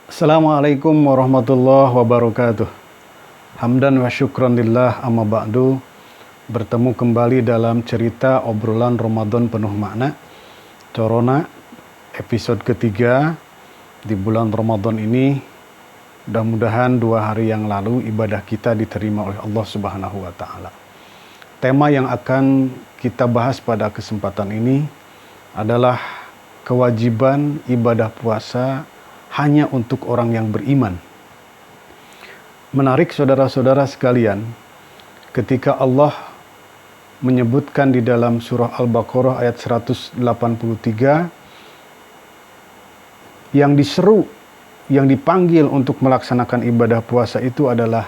Assalamualaikum warahmatullahi wabarakatuh. Hamdan wa syukran lillah amma ba'du. Bertemu kembali dalam cerita obrolan Ramadan penuh makna. Corona episode ketiga di bulan Ramadan ini. Mudah-mudahan 2 hari yang lalu ibadah kita diterima oleh Allah Subhanahu wa taala. Tema yang akan kita bahas pada kesempatan ini adalah kewajiban ibadah puasa hanya untuk orang yang beriman. Menarik saudara-saudara sekalian, ketika Allah menyebutkan di dalam surah Al-Baqarah ayat 183, yang diseru, yang dipanggil untuk melaksanakan ibadah puasa itu adalah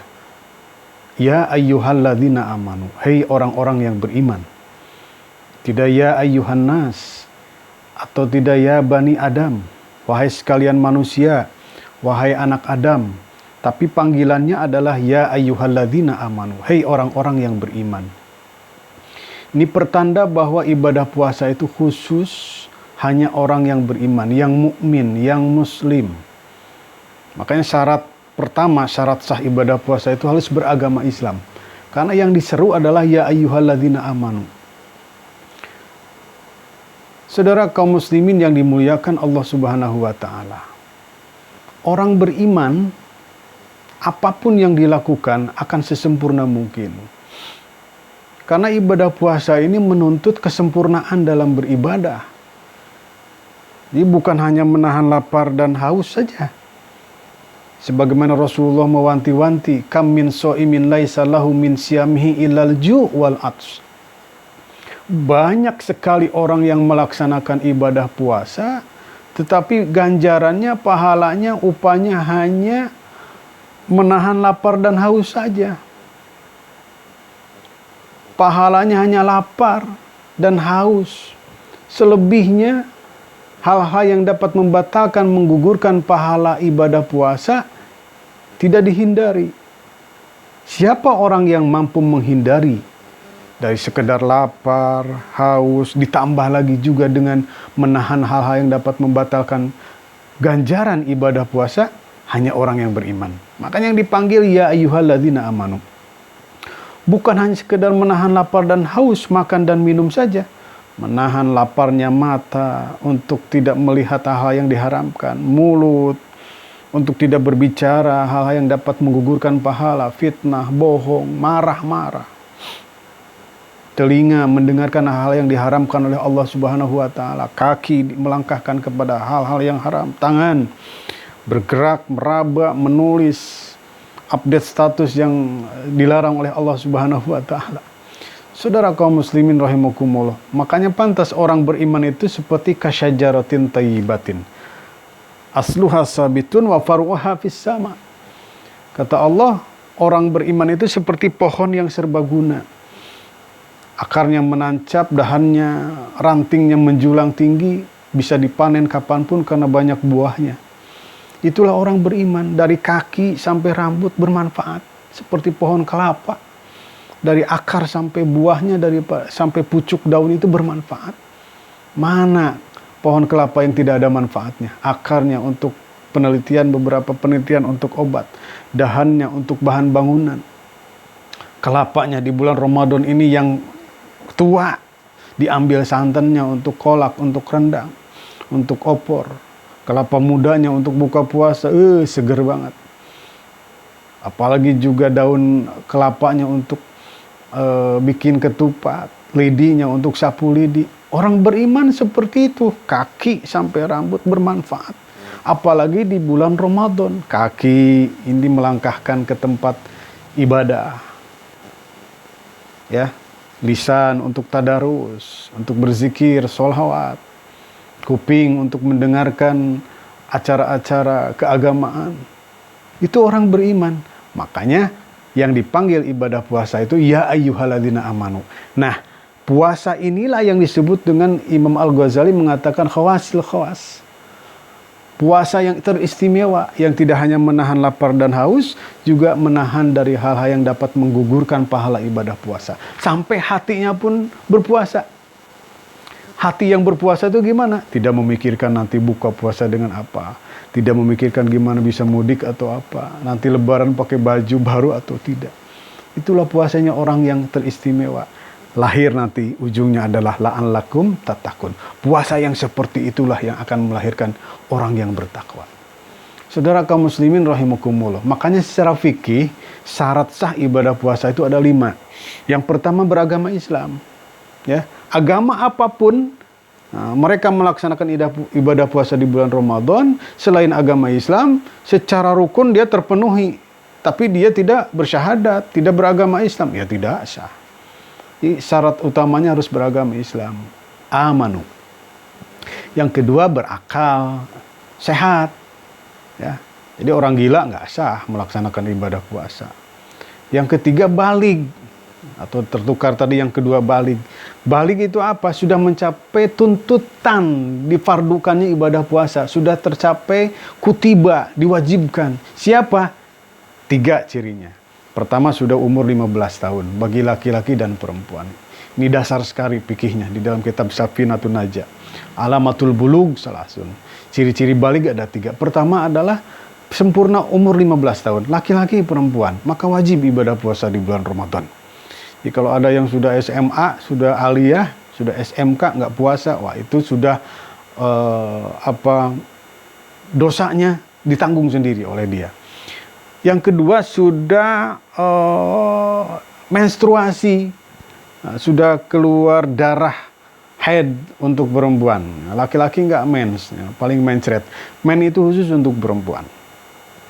ya ayyuhalladzina amanu, hei orang-orang yang beriman. Tidak ya ayyuhan nas, atau tidak ya bani Adam, wahai sekalian manusia, wahai anak Adam. Tapi panggilannya adalah ya ayyuhalladzina amanu, hei orang-orang yang beriman. Ini pertanda bahwa ibadah puasa itu khusus hanya orang yang beriman, yang mukmin, yang muslim. Makanya syarat pertama, syarat sah ibadah puasa itu harus beragama Islam. Karena yang diseru adalah ya ayyuhalladzina amanu. Saudara kaum muslimin yang dimuliakan Allah Subhanahu wa taala. Orang beriman, apapun yang dilakukan akan sesempurna mungkin. Karena ibadah puasa ini menuntut kesempurnaan dalam beribadah. Jadi bukan hanya menahan lapar dan haus saja. Sebagaimana Rasulullah mewanti-wanti, kam min shaimin laisa lahu min siyamihi illal ju' wal 'atsy. Banyak sekali orang yang melaksanakan ibadah puasa, tetapi ganjarannya, pahalanya, upahnya hanya menahan lapar dan haus saja. Pahalanya hanya lapar dan haus. Selebihnya, hal-hal yang dapat membatalkan, menggugurkan pahala ibadah puasa tidak dihindari. Siapa orang yang mampu menghindari dari sekedar lapar, haus, ditambah lagi juga dengan menahan hal-hal yang dapat membatalkan ganjaran ibadah puasa? Hanya orang yang beriman. Makanya yang dipanggil ya ayyuhalladzina amanu. Bukan hanya sekedar menahan lapar dan haus, makan dan minum saja. Menahan laparnya mata untuk tidak melihat hal-hal yang diharamkan. Mulut untuk tidak berbicara hal-hal yang dapat menggugurkan pahala. Fitnah, bohong, marah-marah. Telinga mendengarkan hal-hal yang diharamkan oleh Allah Subhanahu wa taala. Kaki melangkahkan kepada hal-hal yang haram. Tangan bergerak, meraba, menulis, update status yang dilarang oleh Allah Subhanahu wa taala. Saudara kaum muslimin rahimakumullah. Makanya pantas orang beriman itu seperti kasyajaratin thayyibatin. Asluha sabitun wa faru'uha fis sama. Kata Allah, orang beriman itu seperti pohon yang serbaguna. Akarnya menancap, dahannya, rantingnya menjulang tinggi, bisa dipanen kapanpun karena banyak buahnya. Itulah orang beriman, dari kaki sampai rambut bermanfaat, seperti pohon kelapa. Dari akar sampai buahnya, sampai pucuk daun itu bermanfaat. Mana pohon kelapa yang tidak ada manfaatnya? Akarnya untuk penelitian, beberapa penelitian untuk obat. Dahannya untuk bahan bangunan. Kelapanya di bulan Ramadan ini yang tua, diambil santannya untuk kolak, untuk rendang, untuk opor. Kelapa mudanya untuk buka puasa, seger banget. Apalagi juga daun kelapanya untuk bikin ketupat, lidinya untuk sapu lidi. Orang beriman seperti itu, kaki sampai rambut bermanfaat. Apalagi di bulan Ramadan, kaki ini melangkahkan ke tempat ibadah. Ya. Lisan untuk tadarus, untuk berzikir, sholawat. Kuping untuk mendengarkan acara-acara keagamaan. Itu orang beriman. Makanya yang dipanggil ibadah puasa itu ya ayyuhalladzina amanu. Nah, puasa inilah yang disebut dengan Imam Al-Ghazali mengatakan khawasil khawas. Puasa yang teristimewa, yang tidak hanya menahan lapar dan haus, juga menahan dari hal-hal yang dapat menggugurkan pahala ibadah puasa. Sampai hatinya pun berpuasa. Hati yang berpuasa itu gimana? Tidak memikirkan nanti buka puasa dengan apa. Tidak memikirkan gimana bisa mudik atau apa. Nanti lebaran pakai baju baru atau tidak. Itulah puasanya orang yang teristimewa. Lahir nanti ujungnya adalah la'allakum tattaqun. Puasa yang seperti itulah yang akan melahirkan orang yang bertakwa. Saudara kaum muslimin rahimakumullah. Makanya secara fikih syarat sah ibadah puasa itu ada 5. Yang pertama beragama Islam. Ya, agama apapun mereka melaksanakan ibadah puasa di bulan Ramadan selain agama Islam secara rukun dia terpenuhi, tapi dia tidak bersyahadat, tidak beragama Islam, ya tidak sah. Jadi, syarat utamanya harus beragama Islam. Amanu. Yang kedua berakal, sehat. Ya, jadi orang gila nggak sah melaksanakan ibadah puasa. Yang ketiga baligh. Atau tertukar tadi yang kedua baligh. Baligh itu apa? Sudah mencapai tuntutan difardukannya ibadah puasa. Sudah tercapai kutiba, diwajibkan. Siapa? 3 cirinya. Pertama sudah umur 15 tahun. Bagi laki-laki dan perempuan. Ini dasar sekali fikihnya di dalam kitab Safinatun Najah. Alamatul bulugh salasun. Ciri-ciri baligh ada 3. Pertama adalah sempurna umur 15 tahun. Laki-laki perempuan. Maka wajib ibadah puasa di bulan Ramadan. Jadi kalau ada yang sudah SMA, sudah aliyah, sudah SMK nggak puasa, wah itu sudah dosanya ditanggung sendiri oleh dia. Yang kedua sudah menstruasi, sudah keluar darah haid untuk perempuan. Laki-laki nggak mens, paling mencret. Men itu khusus untuk perempuan.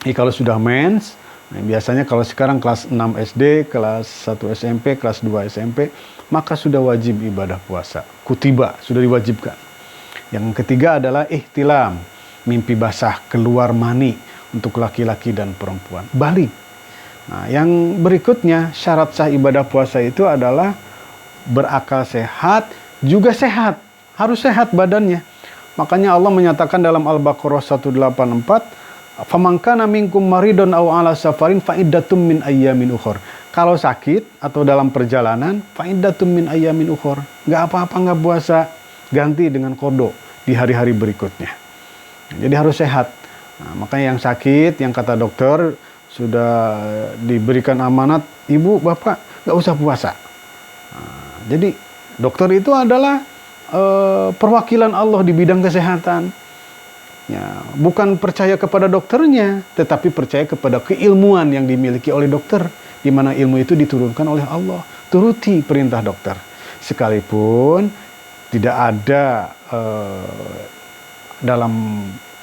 Jadi kalau sudah mens, nah, biasanya kalau sekarang kelas 6 SD, kelas 1 SMP, kelas 2 SMP, maka sudah wajib ibadah puasa. Kutiba, sudah diwajibkan. Yang ketiga adalah ihtilam, mimpi basah, keluar mani untuk laki-laki dan perempuan. Baligh. Nah, yang berikutnya syarat sah ibadah puasa itu adalah berakal sehat, juga sehat. Harus sehat badannya. Makanya Allah menyatakan dalam Al-Baqarah 184, "Faman kana minkum maridun aw ala safarin fa iddatum min ayyamin ukhur." Kalau sakit atau dalam perjalanan, fa iddatum min ayyamin ukhur. Enggak apa-apa enggak puasa, ganti dengan qada di hari-hari berikutnya. Jadi harus sehat. Nah, makanya yang sakit, yang kata dokter sudah diberikan amanat, ibu, bapak enggak usah puasa. Nah, jadi dokter itu adalah perwakilan Allah di bidang kesehatan. Ya, bukan percaya kepada dokternya, tetapi percaya kepada keilmuan yang dimiliki oleh dokter, di mana ilmu itu diturunkan oleh Allah. Turuti perintah dokter, sekalipun tidak ada dalam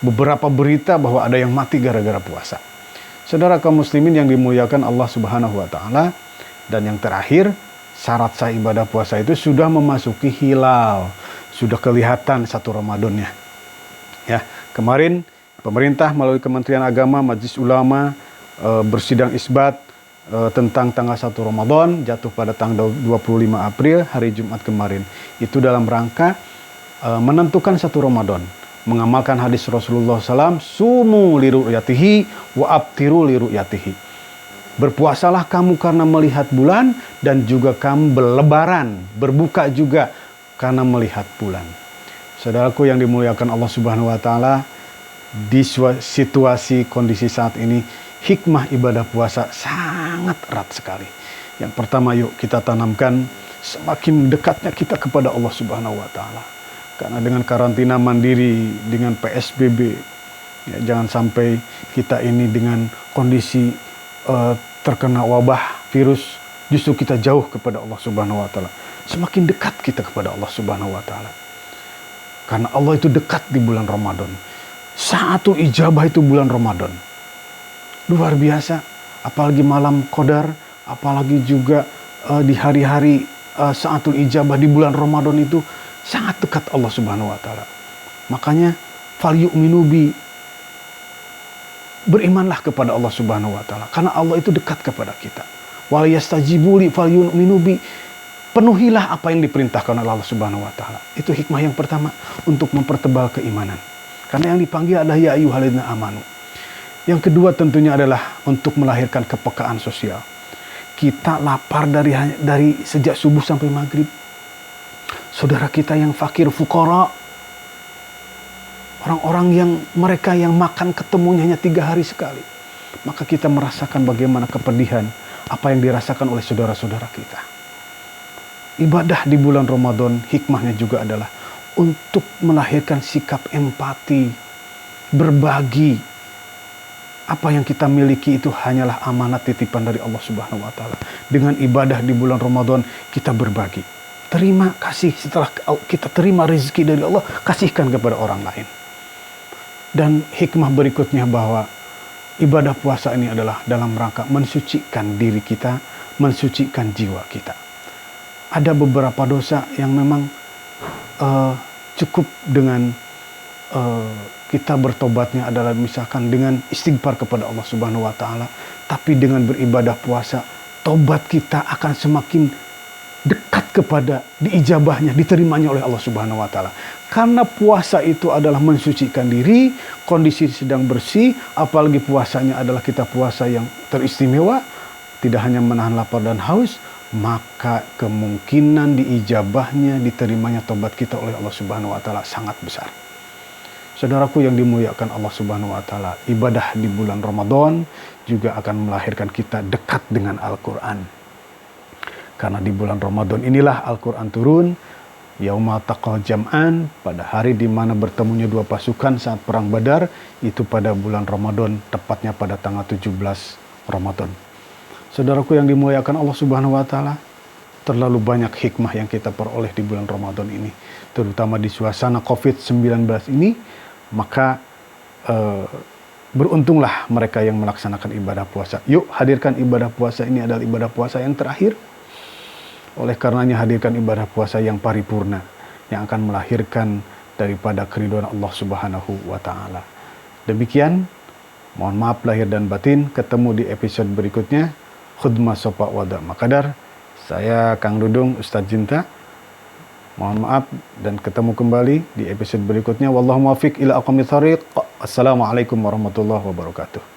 beberapa berita bahwa ada yang mati gara-gara puasa. Saudara kaum muslimin yang dimuliakan Allah Subhanahu wa taala, dan yang terakhir, syarat sah ibadah puasa itu sudah memasuki hilal, sudah kelihatan 1 Ramadannya. Ya, kemarin pemerintah melalui Kementerian Agama, Majelis Ulama bersidang isbat tentang tanggal 1 Ramadan jatuh pada tanggal 25 April hari Jumat kemarin. Itu dalam rangka menentukan 1 Ramadan, mengamalkan hadis Rasulullah SAW, sumu liru'yatihi wa abtiru liru'yatihi. Berpuasalah kamu karena melihat bulan, dan juga kamu berlebaran, berbuka juga karena melihat bulan. Saudaraku yang dimuliakan Allah Subhanahu wa taala, di situasi kondisi saat ini hikmah ibadah puasa sangat erat sekali. Yang pertama, yuk kita tanamkan semakin dekatnya kita kepada Allah Subhanahu wa taala. Karena dengan karantina mandiri, dengan PSBB, ya, jangan sampai kita ini dengan kondisi terkena wabah virus, justru kita jauh kepada Allah Subhanahu wa taala. Semakin dekat kita kepada Allah Subhanahu wa taala. Karena Allah itu dekat di bulan Ramadan. Saatul ijabah itu bulan Ramadan. Luar biasa. Apalagi malam qadar, apalagi juga di hari-hari saatul ijabah di bulan Ramadan itu sangat dekat Allah Subhanahu wa taala. Makanya falyu'minu bi, berimanlah kepada Allah Subhanahu wa taala, karena Allah itu dekat kepada kita. Wal yastajibu li falyu'minu bi, penuhilah apa yang diperintahkan oleh Allah Subhanahu wa taala. Itu hikmah yang pertama untuk mempertebal keimanan. Karena yang dipanggil adalah ya ayyuhalladzina amanu. Yang kedua tentunya adalah untuk melahirkan kepekaan sosial. Kita lapar dari sejak subuh sampai maghrib. saudara kita yang fakir fukara, orang-orang yang mereka yang makan ketemunya hanya 3 hari sekali, maka kita merasakan bagaimana kepedihan apa yang dirasakan oleh saudara-saudara kita. Ibadah di bulan Ramadan hikmahnya juga adalah untuk melahirkan sikap empati, berbagi. Apa yang kita miliki itu hanyalah amanat titipan dari Allah Subhanahu wa taala. Dengan ibadah di bulan Ramadan kita berbagi. Terima kasih, setelah kita terima rezeki dari Allah, kasihkan kepada orang lain. Dan hikmah berikutnya bahwa ibadah puasa ini adalah dalam rangka mensucikan diri kita, mensucikan jiwa kita. Ada beberapa dosa yang memang cukup dengan kita bertobatnya adalah misalkan dengan istighfar kepada Allah Subhanahu wa taala, tapi dengan beribadah puasa, tobat kita akan semakin dekat kepada diijabahnya, diterimanya oleh Allah Subhanahu wa taala. Karena puasa itu adalah mensucikan diri, kondisi sedang bersih, apalagi puasanya adalah kita puasa yang teristimewa, tidak hanya menahan lapar dan haus, maka kemungkinan diijabahnya, diterimanya tobat kita oleh Allah Subhanahu wa taala sangat besar. Saudaraku yang dimuliakan Allah Subhanahu wa taala, ibadah di bulan Ramadan juga akan melahirkan kita dekat dengan Al-Qur'an. Karena di bulan Ramadan inilah Al-Qur'an turun, Yaumul Taqal Jam'an, pada hari di mana bertemunya 2 pasukan saat perang Badar, itu pada bulan Ramadan, tepatnya pada tanggal 17 Ramadan. Saudaraku yang dimuliakan Allah Subhanahu wa taala, terlalu banyak hikmah yang kita peroleh di bulan Ramadan ini, terutama di suasana COVID-19 ini. Maka beruntunglah mereka yang melaksanakan ibadah puasa. Yuk hadirkan ibadah puasa ini adalah ibadah puasa yang terakhir. Oleh karenanya hadirkan ibadah puasa yang paripurna, yang akan melahirkan daripada keridhaan Allah Subhanahu wa taala. Demikian, mohon maaf lahir dan batin, ketemu di episode berikutnya. Khudmah sopa wada makadar. Saya Kang Dudung, Ustadz Jinta. Mohon maaf dan ketemu kembali di episode berikutnya. Wallahu muwaffiq ila aqwamit thoriq. Assalamualaikum warahmatullahi wabarakatuh.